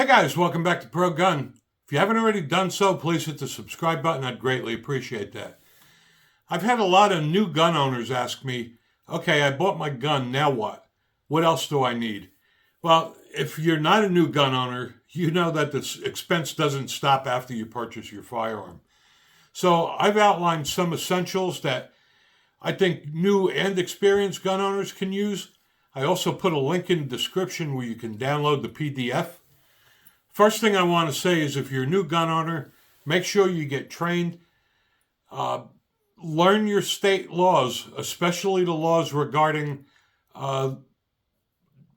guys, welcome back to Pro Gun. If you haven't already done so, please hit the subscribe button. I'd greatly appreciate that. I've had a lot of new gun owners ask me, okay, I bought my gun, now what? What else do I need? Well, if you're not a new gun owner, you know that the expense doesn't stop after you purchase your firearm. So I've outlined some essentials that I think new and experienced gun owners can use. I also put a link in the description where you can download the PDF. First thing I want to say is if you're a new gun owner, make sure you get trained. Learn your state laws, especially the laws regarding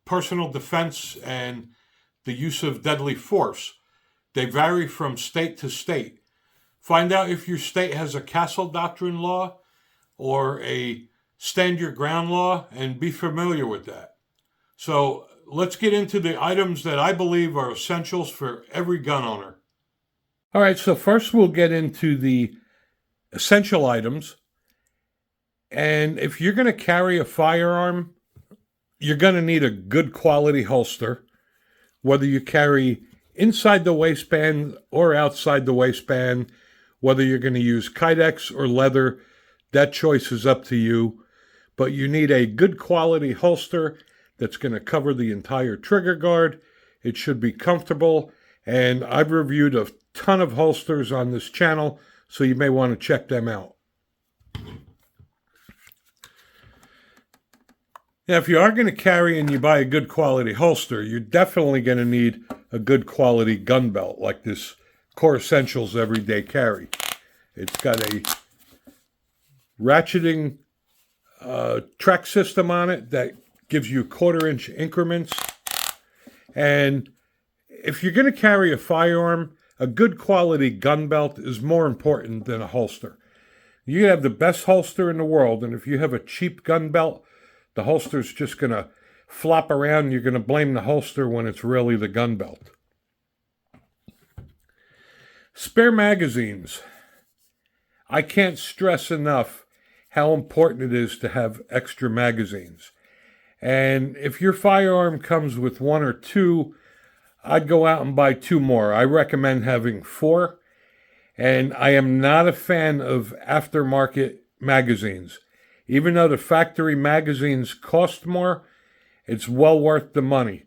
personal defense and the use of deadly force. They vary from state to state. Find out if your state has a castle doctrine law or a stand your ground law and be familiar with that. So let's get into the items that I believe are essentials for every gun owner. All right, so first we'll get into the essential items. And if you're going to carry a firearm, you're going to need a good quality holster, whether you carry inside the waistband or outside the waistband, whether you're going to use Kydex or leather, that choice is up to you. But you need a good quality holster that's going to cover the entire trigger guard. It should be comfortable, and I've reviewed a ton of holsters on this channel, so you may want to check them out. Now, if you are going to carry and you buy a good quality holster, you're definitely going to need a good quality gun belt, like this Core Essentials Everyday Carry. It's got a ratcheting track system on it that gives you 1/4-inch increments. And if you're going to carry a firearm, a good quality gun belt is more important than a holster. You can have the best holster in the world, and if you have a cheap gun belt, the holster's just going to flop around and you're going to blame the holster when it's really the gun belt. Spare magazines. I can't stress enough how important it is to have extra magazines. And if your firearm comes with 1 or 2, I'd go out and buy 2 more. I recommend having 4. And I am not a fan of aftermarket magazines. Even though the factory magazines cost more, it's well worth the money.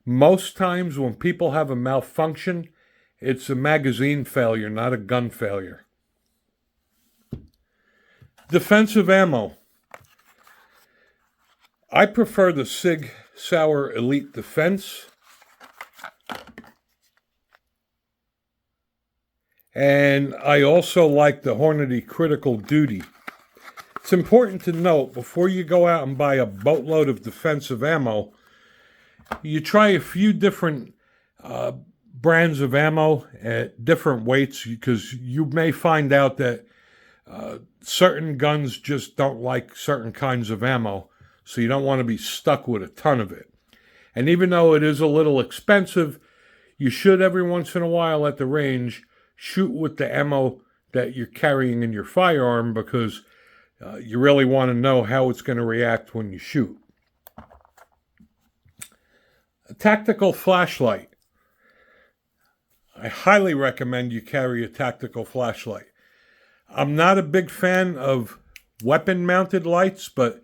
Most times when people have a malfunction, it's a magazine failure, not a gun failure. Defensive ammo. I prefer the Sig Sauer Elite Defense. And I also like the Hornady Critical Duty. It's important to note, before you go out and buy a boatload of defensive ammo, you try a few different brands of ammo at different weights, because you may find out that certain guns just don't like certain kinds of ammo, so you don't want to be stuck with a ton of it. And even though it is a little expensive, you should every once in a while at the range shoot with the ammo that you're carrying in your firearm, because you really want to know how it's going to react when you shoot. A tactical flashlight. I highly recommend you carry a tactical flashlight. I'm not a big fan of weapon-mounted lights, but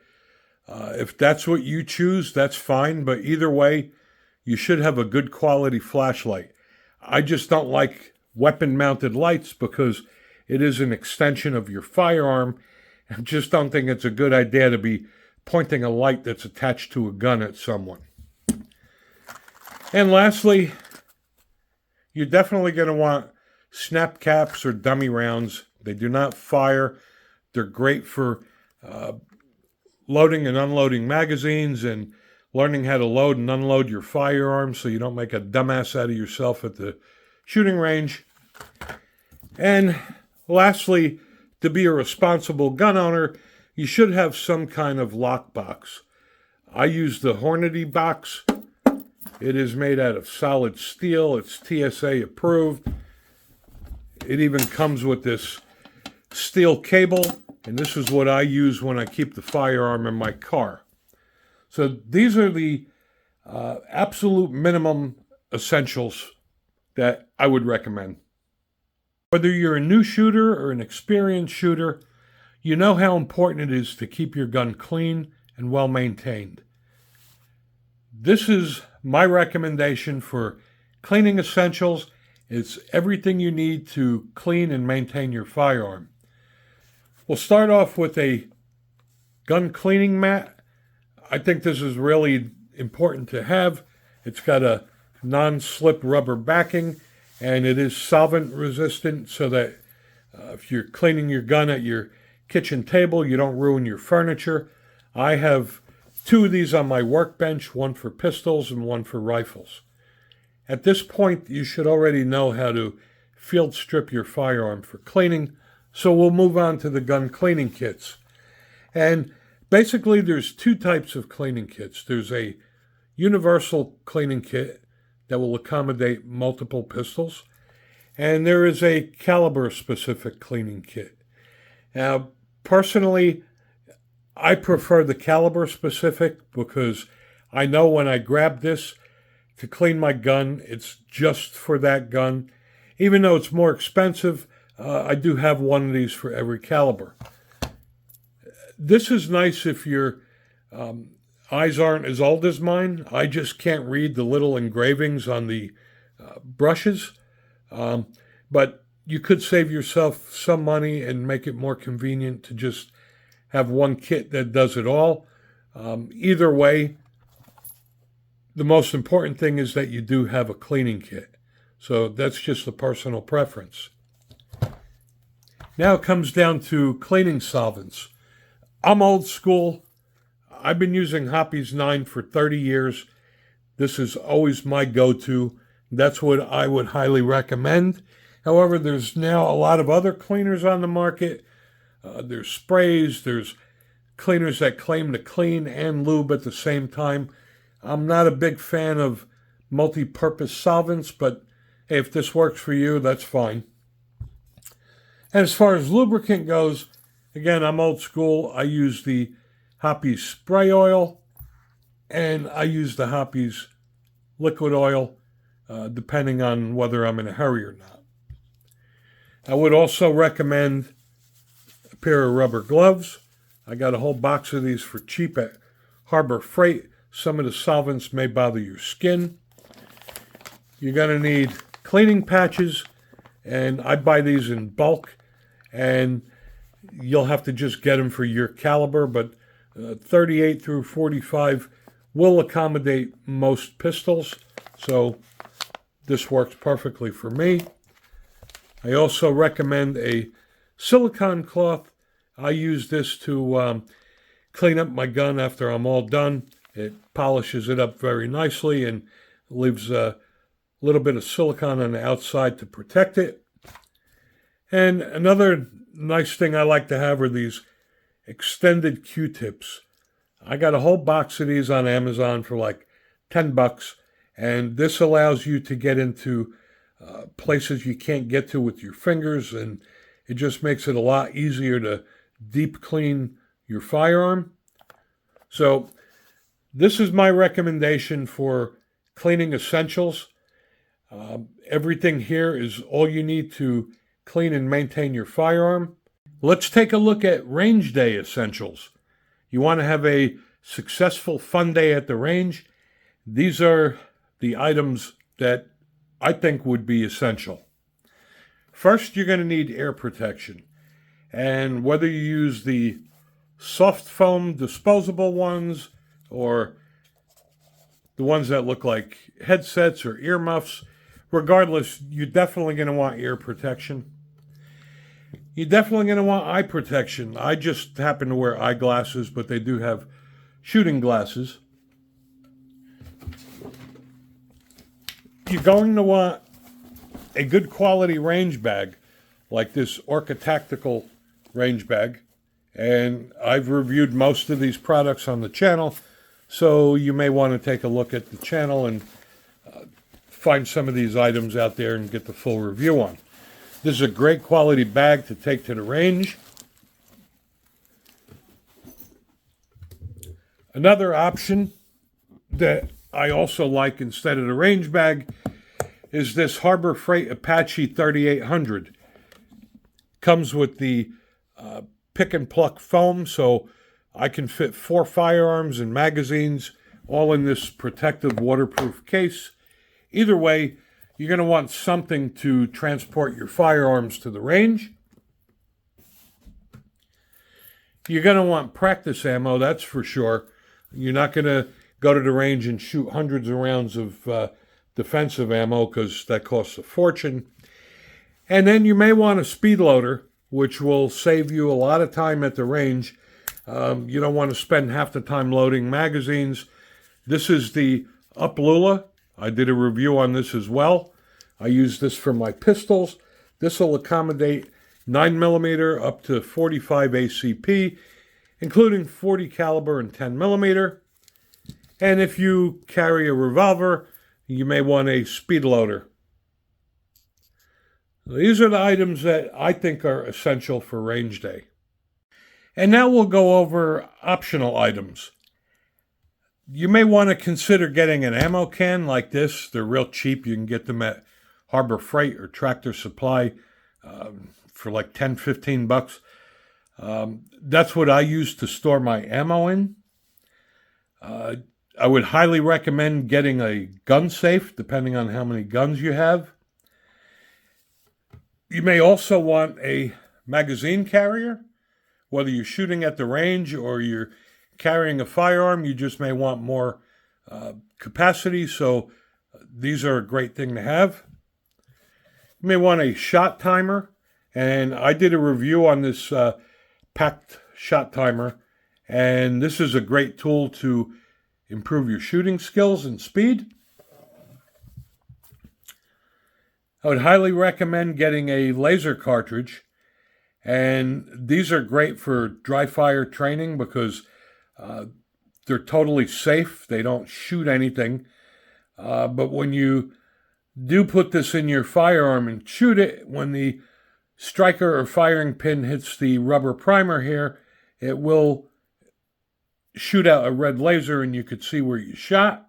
if that's what you choose, that's fine. But either way, you should have a good quality flashlight. I just don't like weapon-mounted lights because it is an extension of your firearm. I just don't think it's a good idea to be pointing a light that's attached to a gun at someone. And lastly, you're definitely going to want snap caps or dummy rounds. They do not fire. They're great for loading and unloading magazines and learning how to load and unload your firearms so you don't make a dumbass out of yourself at the shooting range. And lastly, to be a responsible gun owner, you should have some kind of lockbox. I use the Hornady box. It is made out of solid steel. It's TSA approved. It even comes with this steel cable, and this is what I use when I keep the firearm in my car. So these are the absolute minimum essentials that I would recommend. Whether you're a new shooter or an experienced shooter, you know how important it is to keep your gun clean and well maintained. This is my recommendation for cleaning essentials. It's everything you need to clean and maintain your firearm. We'll start off with a gun cleaning mat. I think this is really important to have. It's got a non-slip rubber backing, and it is solvent resistant so that if you're cleaning your gun at your kitchen table, you don't ruin your furniture. I have 2 of these on my workbench, one for pistols and one for rifles. At this point, you should already know how to field strip your firearm for cleaning, so we'll move on to the gun cleaning kits. And basically, there's 2 types of cleaning kits. There's a universal cleaning kit that will accommodate multiple pistols, and there is a caliber-specific cleaning kit. Now, personally, I prefer the caliber-specific because I know when I grab this to clean my gun, it's just for that gun. Even though it's more expensive, I do have one of these for every caliber. This is nice if your eyes aren't as old as mine. I just can't read the little engravings on the brushes. But you could save yourself some money and make it more convenient to just have one kit that does it all. Either way, the most important thing is that you do have a cleaning kit. So that's just a personal preference. Now it comes down to cleaning solvents. I'm old school. I've been using Hoppy's 9 for 30 years. This is always my go-to. That's what I would highly recommend. However, there's now a lot of other cleaners on the market. There's sprays, there's cleaners that claim to clean and lube at the same time. I'm not a big fan of multi-purpose solvents, but hey, if this works for you, that's fine. And as far as lubricant goes, again, I'm old school. I use the Hoppy's spray oil, and I use the Hoppy's liquid oil, depending on whether I'm in a hurry or not. I would also recommend a pair of rubber gloves. I got a whole box of these for cheap at Harbor Freight. Some of the solvents may bother your skin. You're going to need cleaning patches, and I buy these in bulk, and you'll have to just get them for your caliber, but 38 through 45 will accommodate most pistols, so this works perfectly for me. I also recommend a silicone cloth. I use this to clean up my gun after I'm all done. It polishes it up very nicely and leaves a little bit of silicone on the outside to protect it. And another nice thing I like to have are these extended Q-tips. I got a whole box of these on Amazon for like $10, and this allows you to get into places you can't get to with your fingers, and it just makes it a lot easier to deep clean your firearm. So this is my recommendation for cleaning essentials. Everything here is all you need to clean and maintain your firearm. Let's take a look at range day essentials. You want to have a successful fun day at the range. These are the items that I think would be essential. First, you're going to need air protection. And whether you use the soft foam disposable ones or the ones that look like headsets or earmuffs, regardless, you're definitely going to want ear protection. You're definitely going to want eye protection. I just happen to wear eyeglasses, but they do have shooting glasses. You're going to want a good quality range bag, like this Orca Tactical range bag. And I've reviewed most of these products on the channel, so you may want to take a look at the channel and find some of these items out there and get the full review on. This is a great quality bag to take to the range. Another option that I also like instead of the range bag is this Harbor Freight Apache 3800. Comes with the pick and pluck foam, so I can fit 4 firearms and magazines all in this protective waterproof case. Either way, you're going to want something to transport your firearms to the range. You're going to want practice ammo, that's for sure. You're not going to go to the range and shoot hundreds of rounds of defensive ammo because that costs a fortune. And then you may want a speed loader, which will save you a lot of time at the range. You don't want to spend half the time loading magazines. This is the Uplula. I did a review on this as well. I use this for my pistols. This will accommodate 9mm up to 45 ACP, including 40 caliber and 10mm. And if you carry a revolver, you may want a speed loader. These are the items that I think are essential for range day. And now we'll go over optional items. You may want to consider getting an ammo can like this. They're real cheap. You can get them at Harbor Freight or Tractor Supply for like 10, 15 bucks. That's what I use to store my ammo in. I would highly recommend getting a gun safe, depending on how many guns you have. You may also want a magazine carrier. Whether you're shooting at the range or you're carrying a firearm, you just may want more capacity, so these are a great thing to have. You may want a shot timer, and I did a review on this packed shot timer, and this is a great tool to improve your shooting skills and speed. I would highly recommend getting a laser cartridge, and these are great for dry fire training because they're totally safe. They don't shoot anything, but when you do put this in your firearm and shoot it, when the striker or firing pin hits the rubber primer here, it will shoot out a red laser and you could see where you shot.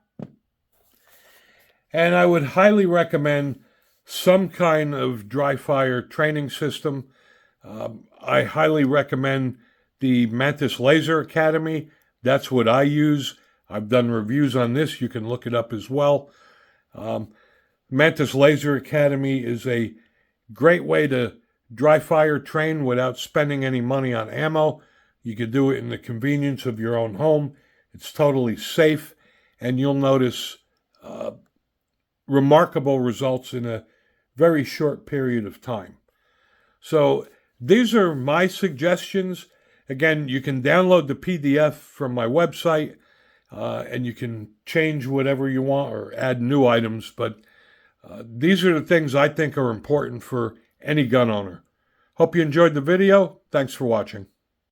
And I would highly recommend some kind of dry fire training system. I highly recommend the Mantis Laser Academy. That's what I use. I've done reviews on this. You can look it up as well. Mantis Laser Academy is a great way to dry fire train without spending any money on ammo. You can do it in the convenience of your own home. It's totally safe, and you'll notice remarkable results in a very short period of time. So these are my suggestions. Again, you can download the PDF from my website, and you can change whatever you want or add new items, but these are the things I think are important for any gun owner. Hope you enjoyed the video. Thanks for watching.